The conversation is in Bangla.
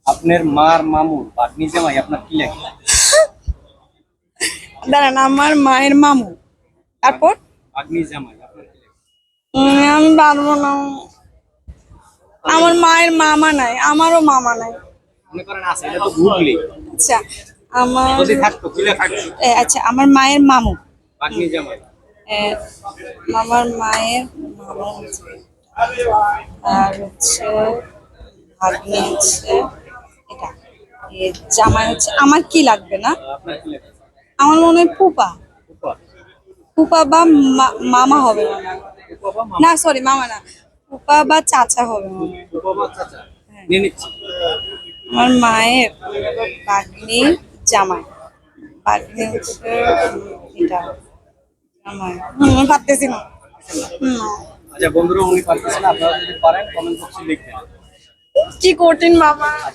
আপনার মার মামুর ভাগ্নি জামাই আপনার কি লাগে? দাঁড়ান, আমার মায়ের মামু। তারপর ভাগ্নি জামাই আপনার কি লাগে? আমি পারবো না। আমার মায়ের মামা নাই, আমারও মামা নাই। মনে করেন আছে, এটা তো গুগলি। আচ্ছা, আমার যদি থাকতো খুলে থাকতো আচ্ছা, আমার মায়ের মামু। ভাগ্নি জামাই। এ, আমার মায়ের মামু হচ্ছে, আর হচ্ছে ভাগ্নি হচ্ছে এটা। জামাই হচ্ছে আমার কি লাগবে না? আপনার কি লাগে? আমার মনে হয় ফুপা। ফুপা। ফুপা বা মামা হবে মনে হয়। ফুপা বা না, মামা। সরি, মামা না, ফুপা বা চাচা হবে মনে হয়। ফুপা বা চাচা। নিয়ে নিচ্ছি। আমার মায়ের ভাগ্নি জামাই। ভাগ্নি হচ্ছে এটা জামাই। ভাবতেছি না। হুম, আচ্ছা বন্ধুরা, উনি পারতেছেন, আপনারা যদি পারেন কমেন্ট বক্সে লিখবেন। কি কঠিন বাবা। আচ্ছা।